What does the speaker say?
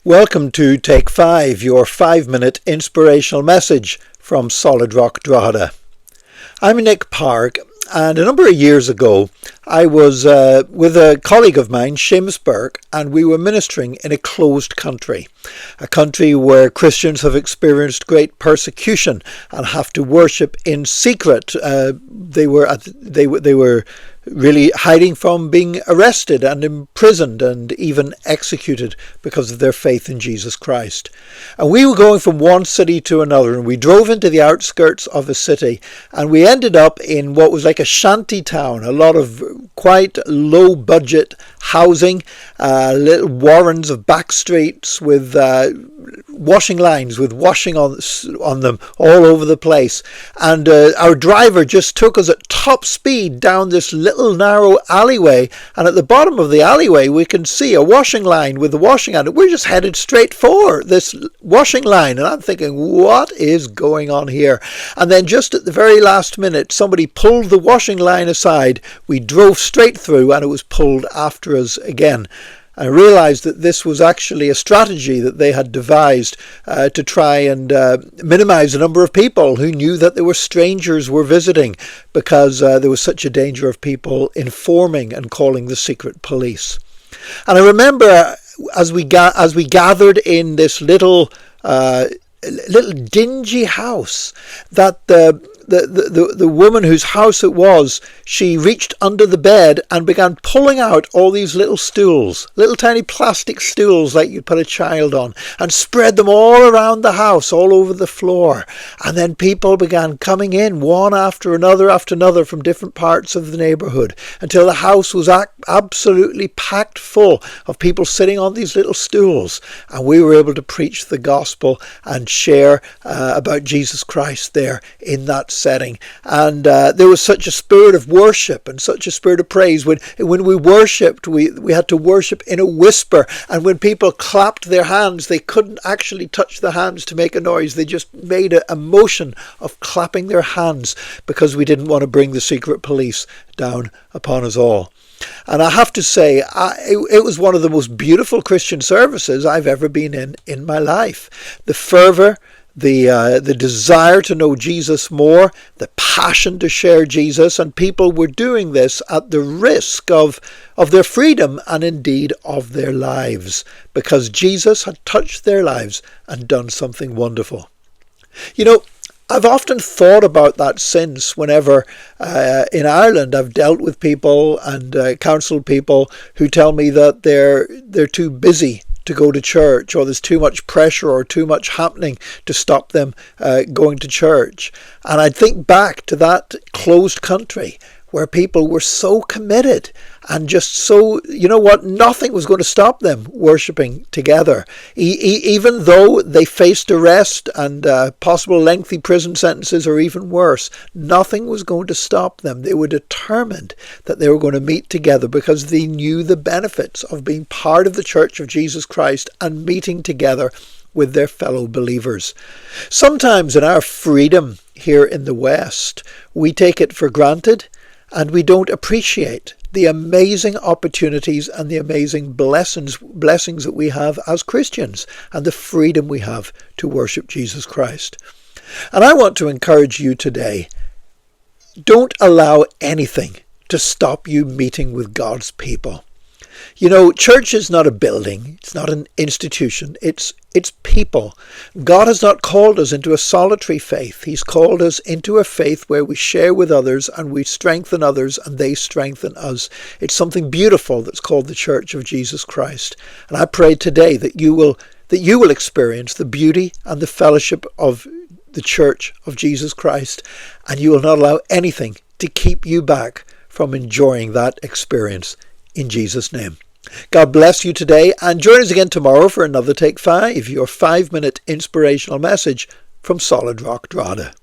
Welcome to Take 5, your 5-minute inspirational message from Solid Rock Drogheda. I'm Nick Park, and a number of years ago I was with a colleague of mine, Seamus Burke, and we were ministering in a closed country, a country where Christians have experienced great persecution and have to worship in secret. They were really hiding from being arrested and imprisoned and even executed because of their faith in Jesus Christ. And we were going from one city to another, and we drove into the outskirts of a city, and we ended up in what was like a shanty town, a lot of quite low budget housing, little warrens of back streets with washing lines with washing on them all over the place. And our driver just took us at top speed down this little narrow alleyway, and at the bottom of the alleyway we can see a washing line with the washing on it. We're just headed straight for this washing line, and I'm thinking, what is going on here? And then just at the very last minute, somebody pulled the washing line aside. We drove straight through, and it was pulled after us again. I realized that this was actually a strategy that they had devised to try and minimize the number of people who knew that there were strangers were visiting, because there was such a danger of people informing and calling the secret police. And I remember as we gathered in this little dingy house, that the woman whose house it was, she reached under the bed and began pulling out all these little stools, little tiny plastic stools like you'd put a child on, and spread them all around the house, all over the floor. And then people began coming in, one after another from different parts of the neighbourhood, until the house was absolutely packed full of people sitting on these little stools. And we were able to preach the gospel and share about Jesus Christ there in that setting. And there was such a spirit of worship and such a spirit of praise. When we worshipped, we had to worship in a whisper, and when people clapped their hands, they couldn't actually touch the hands to make a noise. They just made a motion of clapping their hands, because we didn't want to bring the secret police down upon us all. And I have to say, it was one of the most beautiful Christian services I've ever been in my life. The fervour, the desire to know Jesus more, the passion to share Jesus, and people were doing this at the risk of their freedom and indeed of their lives, because Jesus had touched their lives and done something wonderful. You know, I've often thought about that since, whenever in Ireland I've dealt with people and counselled people who tell me that they're too busy to go to church, or there's too much pressure or too much happening to stop them going to church. And I'd think back to that closed country where people were so committed and just so, nothing was going to stop them worshipping together. Even though they faced arrest and possible lengthy prison sentences, or even worse, nothing was going to stop them. They were determined that they were going to meet together, because they knew the benefits of being part of the Church of Jesus Christ and meeting together with their fellow believers. Sometimes in our freedom here in the West, we take it for granted, and we don't appreciate the amazing opportunities and the amazing blessings that we have as Christians, and the freedom we have to worship Jesus Christ. And I want to encourage you today, don't allow anything to stop you meeting with God's people. You know, church is not a building, it's not an institution, it's people. God has not called us into a solitary faith. He's called us into a faith where we share with others and we strengthen others and they strengthen us. It's something beautiful that's called the Church of Jesus Christ. And I pray today that you will experience the beauty and the fellowship of the Church of Jesus Christ, and you will not allow anything to keep you back from enjoying that experience. In Jesus' name. God bless you today, and join us again tomorrow for another Take 5, your 5-minute inspirational message from Solid Rock Drogheda.